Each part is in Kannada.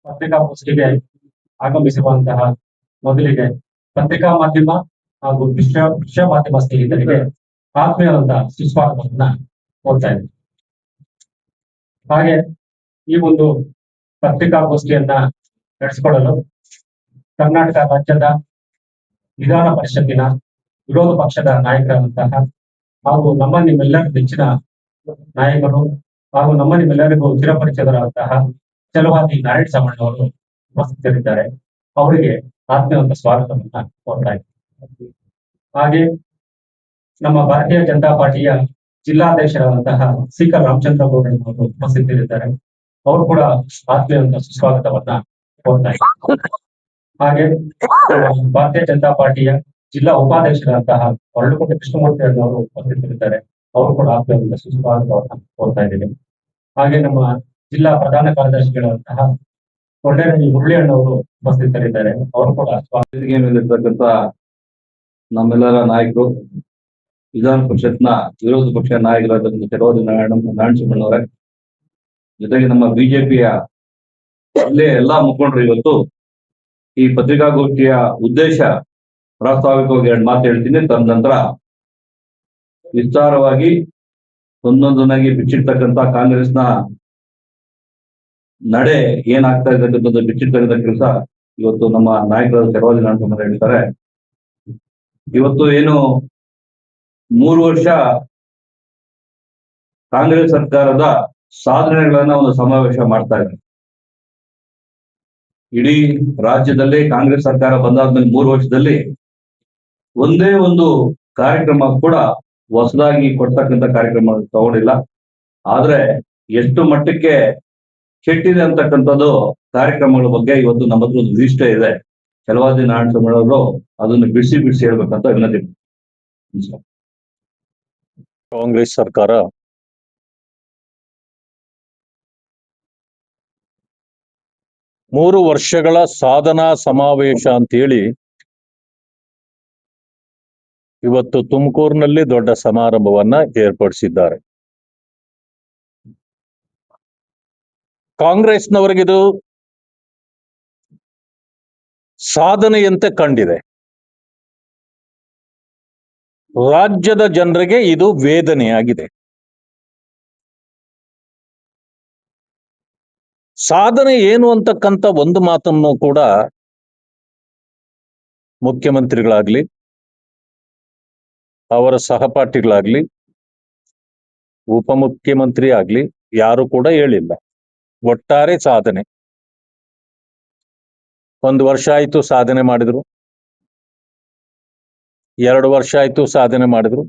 ಪತ್ರಿಕಾಗೋಷ್ಠಿಗೆ ಆಗಮಿಸಿರುವಂತಹ ಮೊದಲಿಗೆ ಪತ್ರಿಕಾ ಮಾಧ್ಯಮ ಹಾಗೂ ದೃಶ್ಯ ಮಾಧ್ಯಮ ಸ್ನೇಹಿತರಿಗೆ ಆತ್ಮೀಯವಾದ ಸುಸ್ವಾಗತವನ್ನ ಕೋರ್ತಾ ಇದ್ದೀನಿ. ಹಾಗೆ ಈ ಒಂದು ಪತ್ರಿಕಾಗೋಷ್ಠಿಯನ್ನ ನಡೆಸಿಕೊಳ್ಳಲು ಕರ್ನಾಟಕ ರಾಜ್ಯದ ವಿಧಾನ ಪರಿಷತ್ತಿನ ವಿರೋಧ ಪಕ್ಷದ ನಾಯಕರಾದಂತಹ ಹಾಗೂ ನಿಮ್ಮೆಲ್ಲರ ನೆಚ್ಚಿನ ನಾಯಕರು ಹಾಗೂ ನಿಮ್ಮೆಲ್ಲರಿಗೂ ಚಿರಪರಿಚಿತರಾದಂತಹ ಛಲವಾದಿ ನಾರಾಯಣ ಸಾಮಣ್ಣ ಅವರು ಉಪಸ್ಥಿತರಿದ್ದಾರೆ. ಅವರಿಗೆ ಆತ್ಮೀಯವಾದ ಸ್ವಾಗತವನ್ನ ಕೋರ್ತಾ ಇದ್ದೀನಿ. ಹಾಗೆ ನಮ್ಮ ಭಾರತೀಯ ಜನತಾ ಪಾರ್ಟಿಯ ಜಿಲ್ಲಾಧ್ಯಕ್ಷರಾದಂತಹ ಸಿಕಲ್ ರಾಮಚಂದ್ರ ಗೌಡರವರು ಉಪಸ್ಥಿತರಿದ್ದಾರೆ. ಅವರು ಕೂಡ ಆತ್ಮೀಯವಾದ ಸುಸ್ವಾಗತವನ್ನ ಕೋರ್ತಾ ಇದ್ದಾರೆ. ಹಾಗೆ ಭಾರತೀಯ ಜನತಾ ಪಾರ್ಟಿಯ ಜಿಲ್ಲಾ ಉಪಾಧ್ಯಕ್ಷರಾದಂತಹ ಹೊರಳುಕೋಟೆ ಕೃಷ್ಣಮೂರ್ತಿ ಅವರು ಉಪಸ್ಥಿತರಿದ್ದಾರೆ. ಅವರು ಕೂಡ ಆತ್ಮೀಯವಾದ ಸುಸ್ವಾಗತವನ್ನ ಕೋರ್ತಾ ಇದ್ದೇವೆ. ಹಾಗೆ ನಮ್ಮ ಜಿಲ್ಲಾ ಪ್ರಧಾನ ಕಾರ್ಯದರ್ಶಿಗಳಾದಂತಹ ಕೊಂಡೇರಳ್ಳಿ ಮುರಳಿಯಣ್ಣವರು ಉಪಸ್ಥಿತರಿದ್ದಾರೆ. ಅವರು ಕೂಡ ಮೇಲಿರ್ತಕ್ಕಂಥ ನಮ್ಮೆಲ್ಲರ ನಾಯಕರು, ವಿಧಾನ ಪರಿಷತ್ನ ವಿರೋಧ ಪಕ್ಷ ನಾಯಕರಾದ ಛಲವಾದಿ ನಾರಾಯಣಸ್ವಾಮಿಯವರೇ, ಜೊತೆಗೆ ನಮ್ಮ ಬಿಜೆಪಿಯ ಎಲ್ಲಾ ಮುಖಂಡರು ಇವತ್ತು ಈ ಪತ್ರಿಕಾಗೋಷ್ಠಿಯ ಉದ್ದೇಶ ಪ್ರಾಸ್ತಾವಿಕವಾಗಿ ಎರಡು ಮಾತು ಹೇಳ್ತೀನಿ. ತದನಂತರ ವಿಸ್ತಾರವಾಗಿ ಒಂದೊಂದನ್ನಾಗಿ ಬಿಚ್ಚಿಡ್ತಕ್ಕಂಥ ಕಾಂಗ್ರೆಸ್ನ ನಡೆ ಏನಾಗ್ತಾ ಇರ್ತಕ್ಕಂಥದ್ದು ಬಿಚ್ಚಿಡ್ತಕ್ಕಂಥ ಕೆಲಸ ಇವತ್ತು ನಮ್ಮ ನಾಯಕರಾದ ಛಲವಾದಿ ನಾರಾಯಣಸ್ವಾಮಿ ಹೇಳ್ತಾರೆ. ಇವತ್ತು ಏನು 3 ವರ್ಷ ಕಾಂಗ್ರೆಸ್ ಸರ್ಕಾರದ ಸಾಧನೆಗಳನ್ನ ಒಂದು ಸಮಾವೇಶ ಮಾಡ್ತಾ ಇದ್ದಾರೆ. ಇಡೀ ರಾಜ್ಯದಲ್ಲಿ ಕಾಂಗ್ರೆಸ್ ಸರ್ಕಾರ ಬಂದಾದ್ಮೇಲೆ 3 ವರ್ಷದಲ್ಲಿ ಒಂದೇ ಒಂದು ಕಾರ್ಯಕ್ರಮ ಕೂಡ ಹೊಸದಾಗಿ ಕೊಡ್ತಕ್ಕಂಥ ಕಾರ್ಯಕ್ರಮ ತಗೊಂಡಿಲ್ಲ. ಆದ್ರೆ ಎಷ್ಟು ಮಟ್ಟಕ್ಕೆ ಕೆಟ್ಟಿದೆ ಅಂತಕ್ಕಂಥದ್ದು ಕಾರ್ಯಕ್ರಮಗಳ ಬಗ್ಗೆ ಇವತ್ತು ನಮ್ಮ ಹತ್ರ ಒಂದು ಲಿಸ್ಟ್ ಇದೆ. ಛಲವಾದಿ ನಾರಾಯಣಸ್ವಾಮಿ ಅವರು ಅದನ್ನು ಬಿಡಿಸಿ ಹೇಳ್ಬೇಕಂತ ವಿನಂತಿ. ಕಾಂಗ್ರೆಸ್ ಸರ್ಕಾರ ಮೂರು ವರ್ಷಗಳ ಸಾಧನಾ ಸಮಾವೇಶ ಅಂತೇಳಿ ಇವತ್ತು ತುಮಕೂರಿನಲ್ಲಿ ದೊಡ್ಡ ಸಮಾರಂಭವನ್ನ ಏರ್ಪಡಿಸಿದ್ದಾರೆ. ಕಾಂಗ್ರೆಸ್ನವರಿಗಿದು ಸಾಧನೆಯಂತೆ ಕಂಡಿದೆ. ರಾಜ್ಯದ ಜನರಿಗೆ ಇದು ವೇದನೆಯಾಗಿದೆ. ಸಾಧನೆ ಏನು ಅಂತಕ್ಕಂಥ ಒಂದು ಮಾತನ್ನು ಕೂಡ ಮುಖ್ಯಮಂತ್ರಿಗಳಾಗ್ಲಿ, ಅವರ ಸಹಪಾಠಿಗಳಾಗ್ಲಿ, ಉಪಮುಖ್ಯಮಂತ್ರಿ ಆಗ್ಲಿ ಯಾರು ಕೂಡ ಹೇಳಿಲ್ಲ. ಒಟ್ಟಾರೆ ಸಾಧನೆ 1 ವರ್ಷ ಆಯ್ತು ಸಾಧನೆ ಮಾಡಿದ್ರು, 2 ವರ್ಷ ಆಯ್ತು ಸಾಧನೆ ಮಾಡಿದ್ರು,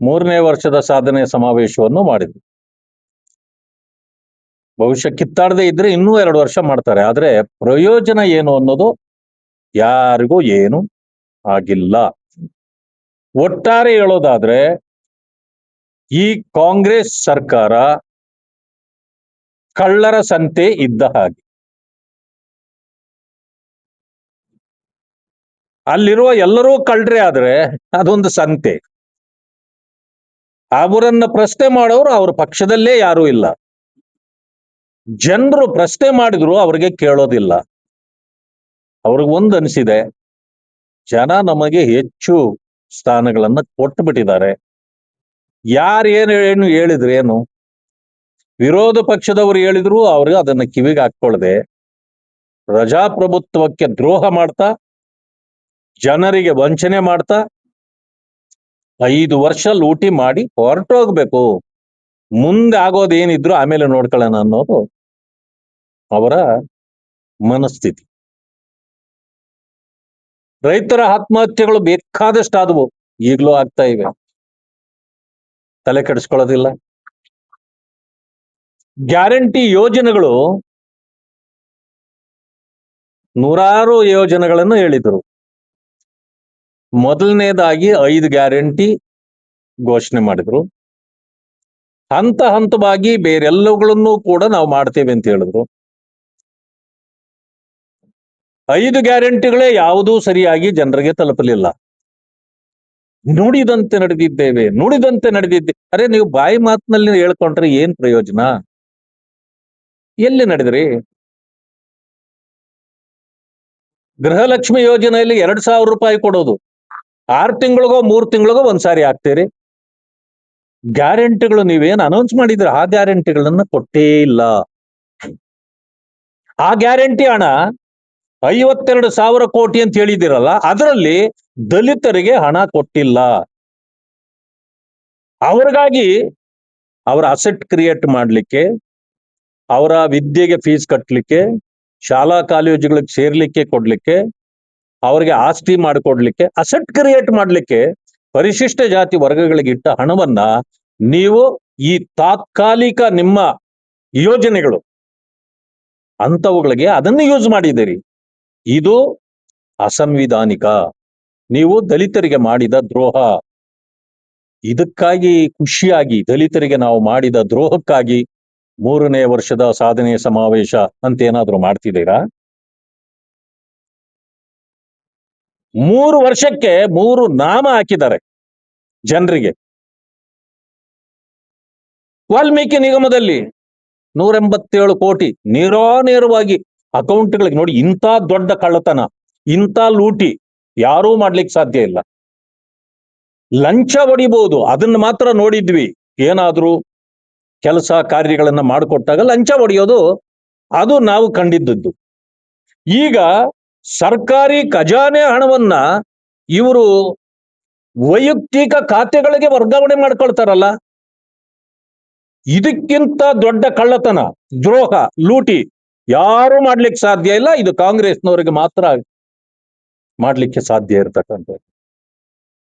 3ನೇ ವರ್ಷದ ಸಾಧನೆ ಸಮಾವೇಶವನ್ನು ಮಾಡಿದ್ರು. ಬಹುಶಃ ಕಿತ್ತಾಡದೆ ಇದ್ರೆ ಇನ್ನೂ 2 ವರ್ಷ ಮಾಡ್ತಾರೆ. ಆದ್ರೆ ಪ್ರಯೋಜನ ಏನು ಅನ್ನೋದು ಯಾರಿಗೂ ಏನು ಆಗಿಲ್ಲ. ಒಟ್ಟಾರೆ ಹೇಳೋದಾದ್ರೆ ಈ ಕಾಂಗ್ರೆಸ್ ಸರ್ಕಾರ ಕಳ್ಳರ ಸಂತೆ ಇದ್ದ ಹಾಗೆ. ಅಲ್ಲಿರುವ ಎಲ್ಲರೂ ಕಳ್ಳರೇ ಆದ್ರೆ ಅದೊಂದು ಸಂತೆ. ಅವರನ್ನ ಪ್ರಶ್ನೆ ಮಾಡೋರು ಅವ್ರ ಪಕ್ಷದಲ್ಲೇ ಯಾರೂ ಇಲ್ಲ. ಜನರು ಪ್ರಶ್ನೆ ಮಾಡಿದ್ರು ಅವ್ರಿಗೆ ಕೇಳೋದಿಲ್ಲ. ಅವ್ರಿಗೊಂದು ಅನಿಸಿದೆ, ಜನ ನಮಗೆ ಹೆಚ್ಚು ಸ್ಥಾನಗಳನ್ನ ಕೊಟ್ಟು ಬಿಟ್ಟಿದ್ದಾರೆ. ಏನು ಹೇಳಿದ್ರು ಏನು, ವಿರೋಧ ಪಕ್ಷದವರು ಹೇಳಿದ್ರು ಅವ್ರಿಗೆ ಅದನ್ನ ಕಿವಿಗೆ ಹಾಕೊಳ್ಳದೆ ಪ್ರಜಾಪ್ರಭುತ್ವಕ್ಕೆ ದ್ರೋಹ ಮಾಡ್ತಾ, ಜನರಿಗೆ ವಂಚನೆ ಮಾಡ್ತಾ 5 ವರ್ಷ ಲೂಟಿ ಮಾಡಿ ಹೊರಟೋಗ್ಬೇಕು, ಮುಂದೆ ಆಗೋದೇನಿದ್ರು ಆಮೇಲೆ ನೋಡ್ಕೊಳ್ಳೋಣ ಅನ್ನೋದು ಅವರ ಮನಸ್ಥಿತಿ. ರೈತರ ಆತ್ಮಹತ್ಯೆಗಳು ಬೇಕಾದಷ್ಟು ಆದವು, ಈಗಲೂ ಆಗ್ತಾ ಇವೆ, ತಲೆ ಕೆಡಿಸ್ಕೊಳ್ಳೋದಿಲ್ಲ. ಗ್ಯಾರಂಟಿ ಯೋಜನೆಗಳು ನೂರಾರು ಯೋಜನೆಗಳನ್ನು ಹೇಳಿದರು. ಮೊದಲನೇದಾಗಿ 5 ಗ್ಯಾರಂಟಿ ಘೋಷಣೆ ಮಾಡಿದ್ರು. ಹಂತ ಹಂತವಾಗಿ ಬೇರೆಲ್ಲವುಗಳನ್ನು ಕೂಡ ನಾವು ಮಾಡ್ತೇವೆ ಅಂತ ಹೇಳಿದ್ರು. 5 ಗ್ಯಾರಂಟಿಗಳೇ ಯಾವುದೂ ಸರಿಯಾಗಿ ಜನರಿಗೆ ತಲುಪಲಿಲ್ಲ. ನುಡಿದಂತೆ ನಡೆದಿದ್ದೇವೆ, ನುಡಿದಂತೆ ನಡೆದಿದ್ದೆ. ಅರೆ, ನೀವು ಬಾಯಿ ಮಾತಿನಲ್ಲಿ ಹೇಳ್ಕೊಂಡ್ರೆ ಏನ್ ಪ್ರಯೋಜನ? ಎಲ್ಲಿ ನಡೆದ್ರಿ? ಗೃಹಲಕ್ಷ್ಮಿ ಯೋಜನೆಯಲ್ಲಿ 2,000 ರೂಪಾಯಿ ಕೊಡೋದು 6 ತಿಂಗಳಿಗೋ 3 ತಿಂಗಳಿಗೋ ಒಂದ್ಸಾರಿ ಹಾಕ್ತೀರಿ. ಗ್ಯಾರಂಟಿಗಳು ನೀವೇನ್ ಅನೌನ್ಸ್ ಮಾಡಿದ್ರೆ ಆ ಗ್ಯಾರಂಟಿಗಳನ್ನ ಕೊಟ್ಟೇ ಇಲ್ಲ. ಆ ಗ್ಯಾರಂಟಿ ಹಣ 52,000 ಕೋಟಿ ಅಂತ ಹೇಳಿದಿರಲ್ಲ, ಅದರಲ್ಲಿ ದಲಿತರಿಗೆ ಹಣ ಕೊಟ್ಟಿಲ್ಲ. ಅವ್ರಿಗಾಗಿ ಅವರ ಅಸೆಟ್ ಕ್ರಿಯೇಟ್ ಮಾಡ್ಲಿಕ್ಕೆ, ಅವರ ವಿದ್ಯೆಗೆ ಫೀಸ್ ಕಟ್ಟಲಿಕ್ಕೆ, ಶಾಲಾ ಕಾಲೇಜುಗಳಿಗೆ ಸೇರ್ಲಿಕ್ಕೆ ಕೊಡ್ಲಿಕ್ಕೆ, ಅವರಿಗೆ ಆಸ್ತಿ ಮಾಡಿಕೊಡ್ಲಿಕ್ಕೆ, ಅಸೆಟ್ ಕ್ರಿಯೇಟ್ ಮಾಡ್ಲಿಕ್ಕೆ ಪರಿಶಿಷ್ಟ ಜಾತಿ ವರ್ಗಗಳಿಗಿಟ್ಟ ಹಣವನ್ನ ನೀವು ಈ ತಾತ್ಕಾಲಿಕ ನಿಮ್ಮ ಯೋಜನೆಗಳು ಅಂತವುಗಳಿಗೆ ಅದನ್ನು ಯೂಸ್ ಮಾಡಿದ್ದೀರಿ. ಇದು ಅಸಂವಿಧಾನಿಕ. ನೀವು ದಲಿತರಿಗೆ ಮಾಡಿದ ದ್ರೋಹ. ಇದಕ್ಕಾಗಿ ಖುಷಿಯಾಗಿ ದಲಿತರಿಗೆ ನಾವು ಮಾಡಿದ ದ್ರೋಹಕ್ಕಾಗಿ 3ನೇ ವರ್ಷದ ಸಾಧನೆ ಸಮಾವೇಶ ಅಂತ ಏನಾದ್ರೂ ಮಾಡ್ತಿದ್ದೀರಾ? 3 ವರ್ಷಕ್ಕೆ 3 ನಾಮ ಹಾಕಿದ್ದಾರೆ ಜನರಿಗೆ. ವಾಲ್ಮೀಕಿ ನಿಗಮದಲ್ಲಿ 187 ಕೋಟಿ ನೇರಾನೇರವಾಗಿ ಅಕೌಂಟ್ಗಳಿಗೆ. ನೋಡಿ, ಇಂಥ ದೊಡ್ಡ ಕಳ್ಳತನ, ಇಂಥ ಲೂಟಿ ಯಾರೂ ಮಾಡ್ಲಿಕ್ಕೆ ಸಾಧ್ಯ ಇಲ್ಲ. ಲಂಚ ಹೊಡಿಬಹುದು, ಅದನ್ನ ಮಾತ್ರ ನೋಡಿದ್ವಿ. ಏನಾದ್ರೂ ಕೆಲಸ ಕಾರ್ಯಗಳನ್ನ ಮಾಡಿಕೊಟ್ಟಾಗ ಲಂಚ ಹೊಡೆಯೋದು ಅದು ನಾವು ಕಂಡಿದ್ದದ್ದು. ಈಗ ಸರ್ಕಾರಿ ಖಜಾನೆ ಹಣವನ್ನ ಇವರು ವೈಯಕ್ತಿಕ ಖಾತೆಗಳಿಗೆ ವರ್ಗಾವಣೆ ಮಾಡ್ಕೊಳ್ತಾರಲ್ಲ, ಇದಕ್ಕಿಂತ ದೊಡ್ಡ ಕಳ್ಳತನ, ದ್ರೋಹ, ಲೂಟಿ ಯಾರು ಮಾಡ್ಲಿಕ್ಕೆ ಸಾಧ್ಯ ಇಲ್ಲ. ಇದು ಕಾಂಗ್ರೆಸ್ನವರಿಗೆ ಮಾತ್ರ ಮಾಡ್ಲಿಕ್ಕೆ ಸಾಧ್ಯ ಇರತಕ್ಕಂಥ.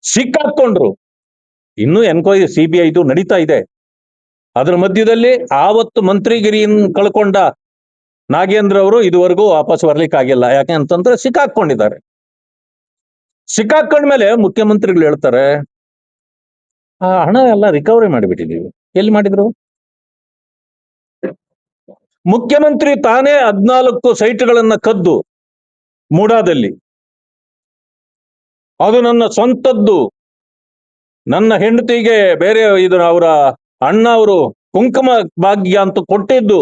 ಸಿಕ್ಕಾಕೊಂಡ್ರು. ಇನ್ನೂ ಎನ್ಕ್ವೈರಿ CBI ಇದು ನಡೀತಾ ಇದೆ. ಅದರ ಮಧ್ಯದಲ್ಲಿ ಆವತ್ತು ಮಂತ್ರಿಗಿರಿಯನ್ನು ಕಳ್ಕೊಂಡ ನಾಗೇಂದ್ರ ಅವರು ಇದುವರೆಗೂ ವಾಪಸ್ ಬರ್ಲಿಕ್ಕೆ ಆಗಿಲ್ಲ. ಯಾಕೆ ಅಂತಂದ್ರೆ ಸಿಕ್ಕಾಕೊಂಡಿದ್ದಾರೆ. ಸಿಕ್ಕಾಕೊಂಡ್ಮೇಲೆ ಮುಖ್ಯಮಂತ್ರಿಗಳು ಹೇಳ್ತಾರೆ, ಆ ಹಣ ಎಲ್ಲ ರಿಕವರಿ ಮಾಡಿಬಿಟ್ಟಿದ್ದೀವಿ. ಎಲ್ಲಿ ಮಾಡಿದ್ರು? ಮುಖ್ಯಮಂತ್ರಿ ತಾನೇ 14 ಸೈಟ್ಗಳನ್ನ ಕದ್ದು ಮೂಡಾದಲ್ಲಿ, ಅದು ನನ್ನ ಸ್ವಂತದ್ದು, ನನ್ನ ಹೆಂಡತಿಗೆ ಬೇರೆ ಇದು ಅವರ ಅಣ್ಣ ಅವರು ಕುಂಕುಮ ಭಾಗ್ಯ ಅಂತ ಕೊಟ್ಟಿದ್ದು,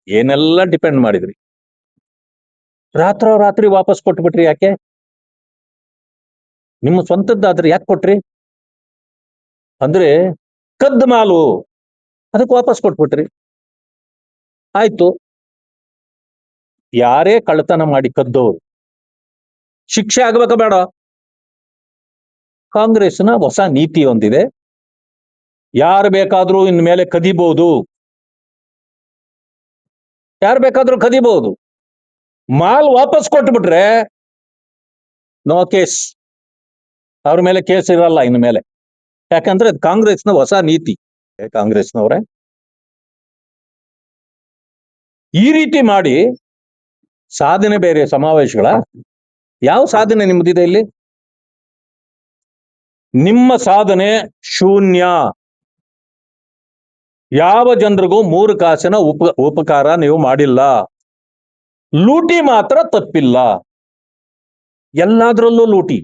ಏನೆಲ್ಲ ಡಿಪೆಂಡ್ ಮಾಡಿದ್ರಿ. ರಾತ್ರಿ ವಾಪಸ್ ಕೊಟ್ಬಿಟ್ರಿ. ಯಾಕೆ? ನಿಮ್ಮ ಸ್ವಂತದ್ದಾದ್ರೆ ಯಾಕೆ ಕೊಟ್ರಿ? ಅಂದ್ರೆ ಕದ್ದು ಮಾಲು, ಅದಕ್ಕೆ ವಾಪಸ್ ಕೊಟ್ಬಿಟ್ರಿ. ಆಯ್ತು. ಯಾರೇ ಕಳ್ಳತನ ಮಾಡಿ ಕದ್ದೋರು ಶಿಕ್ಷೆ ಆಗ್ಬೇಕ ಬೇಡ? ಕಾಂಗ್ರೆಸ್ನ ಹೊಸ ನೀತಿ ಹೊಂದಿದೆ. ಯಾರು ಬೇಕಾದ್ರೂ ಇನ್ಮೇಲೆ ಕದಿಬಹುದು, ಯಾರು ಬೇಕಾದ್ರೂ ಕದಿಬಹುದು. ಮಾಲ್ ವಾಪಸ್ ಕೊಟ್ಬಿಟ್ರೆ ನೋ ಕೇಸ್, ಅವ್ರ ಮೇಲೆ ಕೇಸ್ ಇರಲ್ಲ ಇನ್ನು ಮೇಲೆ. ಯಾಕಂದ್ರೆ ಕಾಂಗ್ರೆಸ್ನ ಹೊಸ ನೀತಿ. ಕಾಂಗ್ರೆಸ್ನವ್ರೆ ಈ ರೀತಿ ಮಾಡಿ ಸಾಧನೆ ಬೇರೆ ಸಮಾವೇಶಗಳ. ಯಾವ ಸಾಧನೆ ನಿಮ್ದಿದೆ ಇಲ್ಲಿ? ನಿಮ್ಮ ಸಾಧನೆ ಶೂನ್ಯ. ಯಾವ ಜನರಿಗೂ 3 ಕಾಸಿನ ಉಪಕಾರ ನೀವು ಮಾಡಿಲ್ಲ. ಲೂಟಿ ಮಾತ್ರ ತಪ್ಪಿಲ್ಲ, ಎಲ್ಲಾದ್ರಲ್ಲೂ ಲೂಟಿ.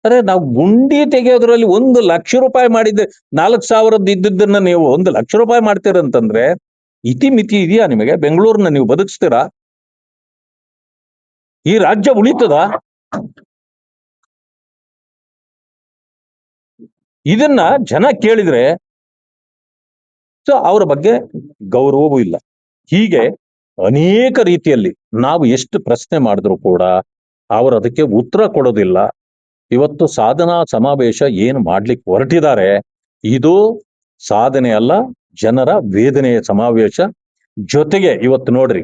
ಅರೆ, ನಾವು ಗುಂಡಿ ತೆಗೆಯೋದ್ರಲ್ಲಿ 1 ಲಕ್ಷ ರೂಪಾಯಿ ಮಾಡಿದ್ದೆ, 4,000 ಇದ್ದದ್ದನ್ನ ನೀವು 1 ಲಕ್ಷ ರೂಪಾಯಿ ಮಾಡ್ತೀರಂತಂದ್ರೆ ಇತಿಮಿತಿ ಇದೆಯಾ ನಿಮಗೆ? ಬೆಂಗಳೂರನ್ನ ನೀವು ಬದುಕಿಸ್ತೀರಾ? ಈ ರಾಜ್ಯ ಉಳಿತದ? ಇದನ್ನ ಜನ ಕೇಳಿದ್ರೆ ಅವರ ಬಗ್ಗೆ ಗೌರವವೂ ಇಲ್ಲ. ಹೀಗೆ ಅನೇಕ ರೀತಿಯಲ್ಲಿ ನಾವು ಎಷ್ಟು ಪ್ರಶ್ನೆ ಮಾಡಿದ್ರು ಕೂಡ ಅವರು ಅದಕ್ಕೆ ಉತ್ತರ ಕೊಡೋದಿಲ್ಲ. ಇವತ್ತು ಸಾಧನಾ ಸಮಾವೇಶ ಏನು ಮಾಡ್ಲಿಕ್ಕೆ ಹೊರಟಿದ್ದಾರೆ, ಇದು ಸಾಧನೆ ಅಲ್ಲ, ಜನರ ವೇದನೆಯ ಸಮಾವೇಶ. ಜೊತೆಗೆ ಇವತ್ತು ನೋಡ್ರಿ,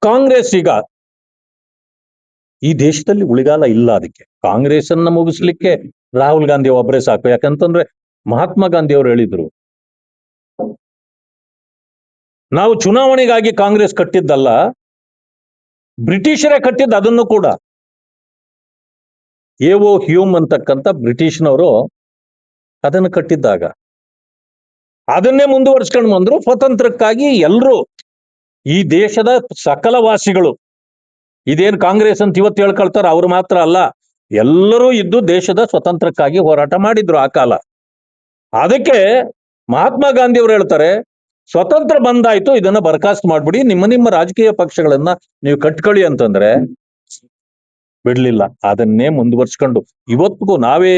ಕಾಂಗ್ರೆಸ್ ಈಗ ಈ ದೇಶದಲ್ಲಿ ಉಳಿಗಾಲ ಇಲ್ಲ. ಅದಕ್ಕೆ ಕಾಂಗ್ರೆಸ್ ಅನ್ನ ಮುಗಿಸ್ಲಿಕ್ಕೆ ರಾಹುಲ್ ಗಾಂಧಿ ಒಬ್ಬರೇ ಸಾಕು. ಯಾಕಂತಂದ್ರೆ ಮಹಾತ್ಮ ಗಾಂಧಿ ಅವರು ಹೇಳಿದ್ರು, ನಾವು ಚುನಾವಣೆಗಾಗಿ ಕಾಂಗ್ರೆಸ್ ಕಟ್ಟಿದ್ದಲ್ಲ, ಬ್ರಿಟಿಷರೇ ಕಟ್ಟಿದ್ದು. ಅದನ್ನು ಕೂಡ ಎವೋ ಹ್ಯೂಮ್ ಅಂತಕ್ಕಂಥ ಬ್ರಿಟಿಷ್ನವರು ಅದನ್ನು ಕಟ್ಟಿದ್ದಾಗ ಅದನ್ನೇ ಮುಂದುವರ್ಸ್ಕೊಂಡು ಬಂದ್ರು. ಸ್ವತಂತ್ರಕ್ಕಾಗಿ ಎಲ್ಲರೂ, ಈ ದೇಶದ ಸಕಲ ವಾಸಿಗಳು ಇದೇನು ಕಾಂಗ್ರೆಸ್ ಅಂತ ಇವತ್ತು ಹೇಳ್ಕೊಳ್ತಾರ, ಅವ್ರು ಮಾತ್ರ ಅಲ್ಲ, ಎಲ್ಲರೂ ಇದ್ದು ದೇಶದ ಸ್ವತಂತ್ರಕ್ಕಾಗಿ ಹೋರಾಟ ಮಾಡಿದ್ರು ಆ ಕಾಲ. ಅದಕ್ಕೆ ಮಹಾತ್ಮ ಗಾಂಧಿ ಅವರು ಹೇಳ್ತಾರೆ, ಸ್ವತಂತ್ರ ಬಂದಾಯ್ತು, ಇದನ್ನ ಬರ್ಖಾಸ್ತ್ ಮಾಡ್ಬಿಡಿ, ನಿಮ್ಮ ರಾಜಕೀಯ ಪಕ್ಷಗಳನ್ನ ನೀವು ಕಟ್ಕೊಳ್ಳಿ ಅಂತಂದ್ರೆ ಬಿಡ್ಲಿಲ್ಲ. ಅದನ್ನೇ ಮುಂದುವರ್ಸ್ಕೊಂಡು ಇವತ್ತಿಗೂ ನಾವೇ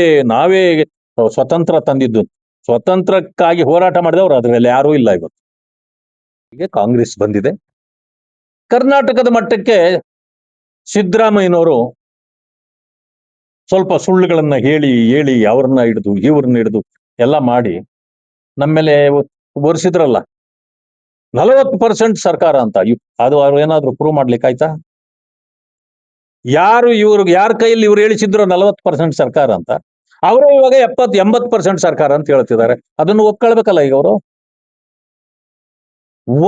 ಸ್ವತಂತ್ರ ತಂದಿದ್ದು, ಸ್ವತಂತ್ರಕ್ಕಾಗಿ ಹೋರಾಟ ಮಾಡಿದವರು ಅದ್ರಲ್ಲಿ ಯಾರೂ ಇಲ್ಲ ಇವತ್ತು. ಹೀಗೆ ಕಾಂಗ್ರೆಸ್ ಬಂದಿದೆ. ಕರ್ನಾಟಕದ ಮಟ್ಟಕ್ಕೆ ಸಿದ್ದರಾಮಯ್ಯನವರು ಸ್ವಲ್ಪ ಸುಳ್ಳುಗಳನ್ನ ಹೇಳಿ ಅವ್ರನ್ನ ಹಿಡಿದು ಇವ್ರನ್ನ ಹಿಡಿದು ಎಲ್ಲ ಮಾಡಿ ನಮ್ಮೇಲೆ ಒರೆಸಿದ್ರಲ್ಲ. 40% ಸರ್ಕಾರ ಅಂತ, ಅದು ಅವ್ರು ಏನಾದ್ರು ಪ್ರೂವ್ ಮಾಡ್ಲಿಕ್ಕೆ ಆಯ್ತಾ? ಯಾರ ಕೈಯಲ್ಲಿ ಇವ್ರು ಹೇಳಿಸಿದ್ರು 40% ಸರ್ಕಾರ ಅಂತ, ಅವರೇ ಇವಾಗ 70-80% ಸರ್ಕಾರ ಅಂತ ಹೇಳ್ತಿದ್ದಾರೆ. ಅದನ್ನು ಒಪ್ಕೊಳ್ಬೇಕಲ್ಲ ಈಗ ಅವರು.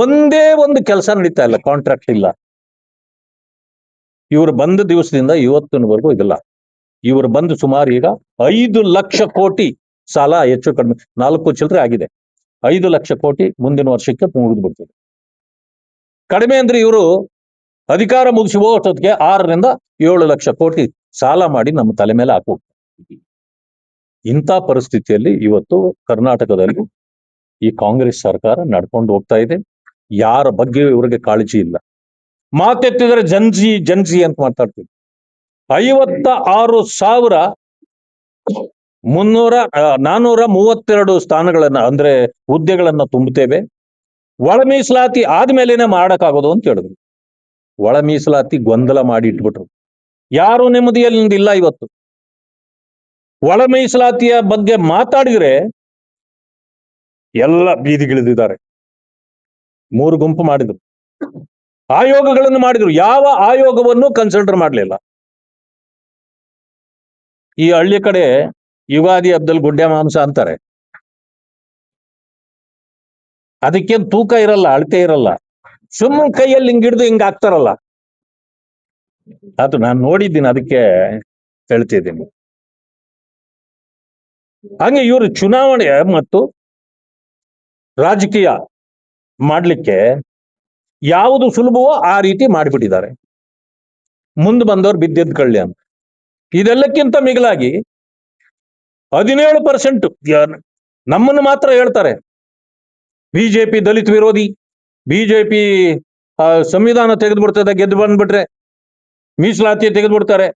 ಒಂದೇ ಒಂದು ಕೆಲಸ ನಡೀತಾ ಇಲ್ಲ, ಕಾಂಟ್ರಾಕ್ಟ್ ಇಲ್ಲ. ಇವರು ಬಂದ ದಿವಸದಿಂದ ಇವತ್ತಿನವರೆಗೂ ಇದಿಲ್ಲ. ಇವರು ಬಂದು ಸುಮಾರು ಈಗ 5 ಲಕ್ಷ ಕೋಟಿ ಸಾಲ ಹೆಚ್ಚು ಕಡಿಮೆ 4 ಚಿಲ್ಲರೆ ಆಗಿದೆ. 5 ಲಕ್ಷ ಕೋಟಿ ಮುಂದಿನ ವರ್ಷಕ್ಕೆ ಮುಗಿದು ಬಿಡ್ತದೆ. ಕಡಿಮೆ ಅಂದ್ರೆ ಇವರು ಅಧಿಕಾರ ಮುಗಿಸಿ ಹೋಗೋಷ್ಟೊತ್ತಿಗೆ 6-7 ಲಕ್ಷ ಕೋಟಿ ಸಾಲ ಮಾಡಿ ನಮ್ಮ ತಲೆ ಮೇಲೆ ಹಾಕುತ್ತಾರೆ. ಇಂಥ ಪರಿಸ್ಥಿತಿಯಲ್ಲಿ ಇವತ್ತು ಕರ್ನಾಟಕದಲ್ಲಿ ಈ ಕಾಂಗ್ರೆಸ್ ಸರ್ಕಾರ ನಡ್ಕೊಂಡು ಹೋಗ್ತಾ ಇದೆ. ಯಾರ ಬಗ್ಗೆ ಇವರಿಗೆ ಕಾಳಜಿ ಇಲ್ಲ. ಮಾತೆತ್ತಿದರೆ ಜನ್ಸಿ ಅಂತ ಮಾತಾಡ್ತೀವಿ. 56,432 ಸ್ಥಾನಗಳನ್ನ ಅಂದ್ರೆ ಹುದ್ದೆಗಳನ್ನ ತುಂಬುತ್ತೇವೆ. ಒಳ ಮೀಸಲಾತಿ ಆದ್ಮೇಲೆನೆ ಮಾಡಕ್ಕಾಗೋದು ಅಂತ ಹೇಳಿದ್ರು. ಒಳ ಮೀಸಲಾತಿ ಗೊಂದಲ ಮಾಡಿ ಇಟ್ಬಿಟ್ರು. ಯಾರು ನೆಮ್ಮದಿಯಲ್ಲಿ ಇಲ್ಲ ಇವತ್ತು. ಒಳ ಮೀಸಲಾತಿಯ ಬಗ್ಗೆ ಮಾತಾಡಿದ್ರೆ ಎಲ್ಲ ಬೀದಿಗಿಳಿದಿದ್ದಾರೆ. 3 ಗುಂಪು ಮಾಡಿದ್ರು, ಆಯೋಗಗಳನ್ನು ಮಾಡಿದ್ರು, ಯಾವ ಆಯೋಗವನ್ನು ಕನ್ಸಿಡರ್ ಮಾಡಲಿಲ್ಲ. ಈ ಹಳ್ಳಿ ಕಡೆ ಯುಗಾದಿ ಹಬ್ಬದಲ್ಲಿ ಗುಡ್ಡೆ ಮಾಂಸ ಅಂತಾರೆ. ಅದಕ್ಕೇನು ತೂಕ ಇರಲ್ಲ, ಅಳತೆ ಇರಲ್ಲ, ಸುಮ್ಮನೆ ಕೈಯಲ್ಲಿ ಹಿಂಗಿಡ್ದು ಹಿಂಗ ಹಾಕ್ತಾರಲ್ಲ, ಅದು ನಾನು ನೋಡಿದ್ದೀನಿ, ಅದಕ್ಕೆ ಹೇಳ್ತಿದ್ದೀನಿ. ಹಾಗೆ ಇವರು ಚುನಾವಣೆ ಮತ್ತು ರಾಜಕೀಯ ಮಾಡ್ಲಿಕ್ಕೆ ಯಾವುದು ಸುಲಭವೋ ಆ ರೀತಿ ಮಾಡಿಬಿಟ್ಟಿದ್ದಾರೆ. ಮುಂದೆ ಬಂದವರು ಬಿದ್ದೆದ್ದು ಕಳ್ಳಿ ಅಂತ. ಇದೆಲ್ಲಕ್ಕಿಂತ ಮಿಗಿಲಾಗಿ 17% ನಮ್ಮನ್ನು ಮಾತ್ರ ಹೇಳ್ತಾರೆ ಬಿಜೆಪಿ ದಲಿತ ವಿರೋಧಿ, ಬಿಜೆಪಿ ಸಂವಿಧಾನ ತೆಗೆದುಬಿಡ್ತದೆ, ಗೆದ್ದು ಬಂದ್ಬಿಟ್ರೆ ಮೀಸಲಾತಿ ತೆಗೆದುಬಿಡ್ತಾರೆ,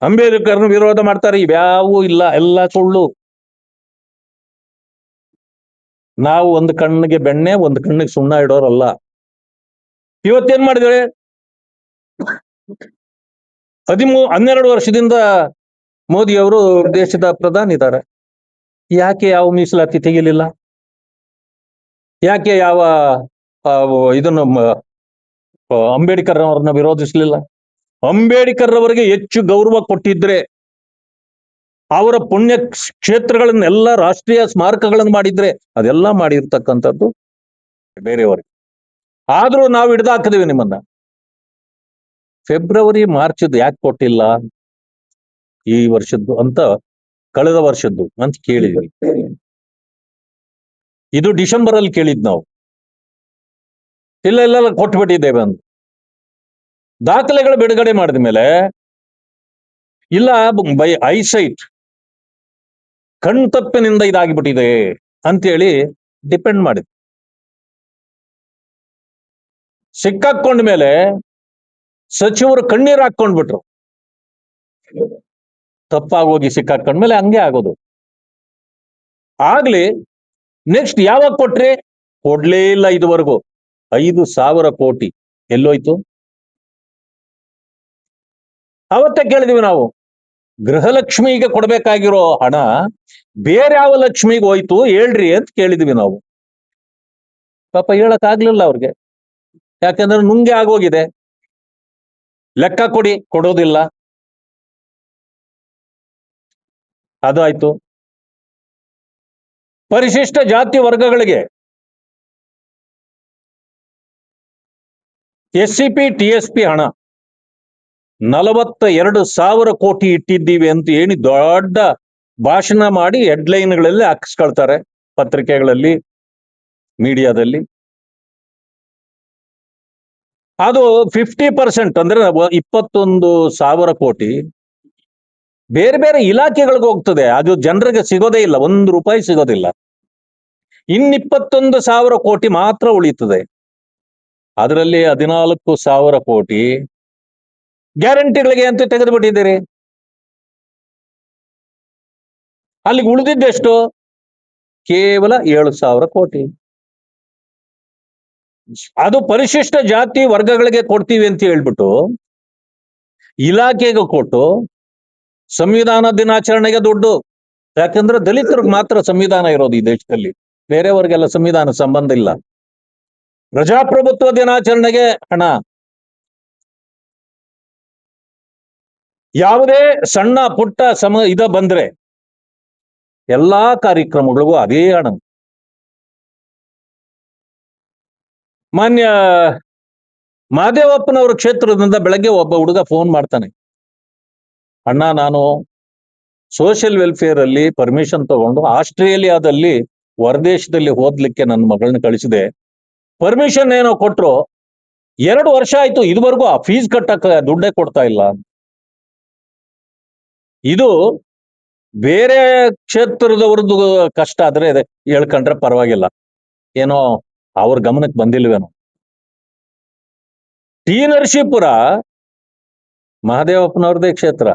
ಅಂಬೇಡ್ಕರ್ ವಿರೋಧ ಮಾಡ್ತಾರೆ. ಇವ್ಯಾವೂ ಇಲ್ಲ, ಎಲ್ಲ ಸುಳ್ಳು. ನಾವು ಒಂದು ಕಣ್ಣಿಗೆ ಬೆಣ್ಣೆ ಒಂದು ಕಣ್ಣಿಗೆ ಸುಣ್ಣ ಇಡೋರಲ್ಲ. ಇವತ್ತೇನ್ ಮಾಡಿದ್ರೆ 12 ವರ್ಷದಿಂದ ಮೋದಿ ಅವರು ದೇಶದ ಪ್ರಧಾನಿ ಇದ್ದಾರೆ. ಯಾಕೆ ಯಾವ ಮೀಸಲಾತಿ ತೆಗಿಲಿಲ್ಲ? ಯಾಕೆ ಯಾವ ಇದನ್ನು ಅಂಬೇಡ್ಕರ್ ಅವರನ್ನ ವಿರೋಧಿಸಲಿಲ್ಲ? ಅಂಬೇಡ್ಕರ್ ಅವರಿಗೆ ಹೆಚ್ಚು ಗೌರವ ಕೊಟ್ಟಿದ್ರೆ, ಅವರ ಪುಣ್ಯ ಕ್ಷೇತ್ರಗಳನ್ನೆಲ್ಲ ರಾಷ್ಟ್ರೀಯ ಸ್ಮಾರಕಗಳನ್ನು ಮಾಡಿದ್ರೆ, ಅದೆಲ್ಲ ಮಾಡಿರ್ತಕ್ಕಂಥದ್ದು ಬೇರೆಯವರಿಗೆ. ಆದ್ರೂ ನಾವು ಹಿಡ್ದಾಕಿದೀವಿ ನಿಮ್ಮನ್ನ. ಫೆಬ್ರವರಿ ಮಾರ್ಚ್ದು ಯಾಕೆ ಕೊಟ್ಟಿಲ್ಲ ಈ ವರ್ಷದ್ದು ಅಂತ, ಕಳೆದ ವರ್ಷದ್ದು ಅಂತ ಕೇಳಿದ್ವಿ. ಇದು ಡಿಸೆಂಬರ್ ಅಲ್ಲಿ ಕೇಳಿದ್ ನಾವು. ಇಲ್ಲ ಕೊಟ್ಬಿಟ್ಟಿದ್ದೇವೆ ಅಂತ ದಾಖಲೆಗಳು ಬಿಡುಗಡೆ ಮಾಡಿದ ಮೇಲೆ, ಇಲ್ಲ ಬೈ ಐಸೈಟ್ ಕಣ್ತಪ್ಪಿನಿಂದ ಇದಾಗಿಬಿಟ್ಟಿದೆ ಅಂತೇಳಿ ಡಿಪೆಂಡ್ ಮಾಡಿದ್. ಸಿಕ್ಕಾಕೊಂಡ ಮೇಲೆ ಸಚಿವರು ಕಣ್ಣೀರು ಹಾಕೊಂಡ್ಬಿಟ್ರು. ತಪ್ಪಾಗೋಗಿ ಸಿಕ್ಕಾಕೊಂಡ್ಮೇಲೆ ಹಂಗೆ ಆಗೋದು. ಆಗ್ಲಿ ನೆಕ್ಸ್ಟ್ ಯಾವಾಗ ಕೊಟ್ರೆ? ಕೊಡ್ಲೇ ಇಲ್ಲ ಇದುವರೆಗೂ. 5,000 ಕೋಟಿ ಎಲ್ಲೋಯ್ತು? ಅವತ್ತೇ ಕೇಳಿದೀವಿ ನಾವು, ಗೃಹಲಕ್ಷ್ಮಿಗೆ ಕೊಡ್ಬೇಕಾಗಿರೋ ಹಣ ಬೇರೆ ಯಾವ ಲಕ್ಷ್ಮಿಗೆ ಹೋಯ್ತು ಹೇಳ್ರಿ ಅಂತ ಕೇಳಿದ್ವಿ ನಾವು. ಪಾಪ ಹೇಳಕ್ ಆಗ್ಲಿಲ್ಲ ಅವ್ರಿಗೆ, ಯಾಕಂದ್ರೆ ನುಂಗೆ ಆಗೋಗಿದೆ. ಲೆಕ್ಕ ಕೊಡಿ, ಕೊಡೋದಿಲ್ಲ. ಅದು ಆಯ್ತು. ಪರಿಶಿಷ್ಟ ಜಾತಿ ವರ್ಗಗಳಿಗೆ SCP TSP ಹಣ 42,000 ಕೋಟಿ ಇಟ್ಟಿದ್ದೀವಿ ಅಂತ ಹೇಳಿ ದೊಡ್ಡ ಭಾಷಣ ಮಾಡಿ ಹೆಡ್ಲೈನ್ಗಳಲ್ಲಿ ಹಾಕಿಸ್ಕೊಳ್ತಾರೆ, ಪತ್ರಿಕೆಗಳಲ್ಲಿ, ಮೀಡಿಯಾದಲ್ಲಿ. ಅದು 50% ಅಂದ್ರೆ 21,000 ಕೋಟಿ ಬೇರೆ ಬೇರೆ ಇಲಾಖೆಗಳಿಗೆ ಹೋಗ್ತದೆ. ಅದು ಜನರಿಗೆ ಸಿಗೋದೇ ಇಲ್ಲ, 1 ರೂಪಾಯಿ ಸಿಗೋದಿಲ್ಲ. 21,000 ಕೋಟಿ ಮಾತ್ರ ಉಳಿತದೆ. ಅದರಲ್ಲಿ 14,000 ಕೋಟಿ ಗ್ಯಾರಂಟಿಗಳಿಗೆ ಅಂತ ತೆಗೆದುಬಿಟ್ಟಿದ್ದೀರಿ. ಅಲ್ಲಿಗೆ ಉಳಿದಿದ್ದೆಷ್ಟು? ಕೇವಲ 7,000 ಕೋಟಿ. ಅದು ಪರಿಶಿಷ್ಟ ಜಾತಿ ವರ್ಗಗಳಿಗೆ ಕೊಡ್ತೀವಿ ಅಂತ ಹೇಳ್ಬಿಟ್ಟು ಇಲಾಖೆಗೆ ಕೊಟ್ಟು ಸಂವಿಧಾನ ದಿನಾಚರಣೆಗೆ ದುಡ್ಡು. ಯಾಕಂದ್ರೆ ದಲಿತರಿಗೆ ಮಾತ್ರ ಸಂವಿಧಾನ ಇರೋದು ಈ ದೇಶದಲ್ಲಿ, ಬೇರೆಯವರಿಗೆಲ್ಲ ಸಂವಿಧಾನ ಸಂಬಂಧ ಇಲ್ಲ. ಪ್ರಜಾಪ್ರಭುತ್ವ ದಿನಾಚರಣೆಗೆ ಹಣ, ಯಾವುದೇ ಸಣ್ಣ ಪುಟ್ಟ ಬಂದ್ರೆ ಎಲ್ಲಾ ಕಾರ್ಯಕ್ರಮಗಳಿಗೂ ಅದೇ ಹಣ. ಮಾನ್ಯ ಮಹದೇವಪ್ಪನವರ ಕ್ಷೇತ್ರದಿಂದ ಬೆಳಗ್ಗೆ ಒಬ್ಬ ಹುಡುಗ ಫೋನ್ ಮಾಡ್ತಾನೆ, ಅಣ್ಣ ನಾನು ಸೋಷಿಯಲ್ ವೆಲ್ಫೇರ್ ಅಲ್ಲಿ ಪರ್ಮಿಷನ್ ತಗೊಂಡು ಆಸ್ಟ್ರೇಲಿಯಾದಲ್ಲಿ ಹೊರದೇಶದಲ್ಲಿ ಓದ್ಲಿಕ್ಕೆ ನನ್ನ ಮಗಳನ್ನ ಕಳಿಸಿದೆ. ಪರ್ಮಿಷನ್ ಏನೋ ಕೊಟ್ರು, 2 ವರ್ಷ ಆಯ್ತು, ಇದುವರೆಗೂ ಆ ಫೀಸ್ ಕಟ್ಟಕ್ಕೆ ದುಡ್ಡೇ ಕೊಡ್ತಾ ಇಲ್ಲ. ಇದು ಬೇರೆ ಕ್ಷೇತ್ರದವ್ರದ್ದು ಕಷ್ಟ ಆದ್ರೆ ಹೇಳ್ಕೊಂಡ್ರೆ ಪರವಾಗಿಲ್ಲ, ಏನೋ ಅವ್ರ ಗಮನಕ್ಕೆ ಬಂದಿಲ್ವೇನೋ. ಟಿ ನರಸೀಪುರ ಮಹದೇವಪ್ಪನವ್ರದೇ ಕ್ಷೇತ್ರ.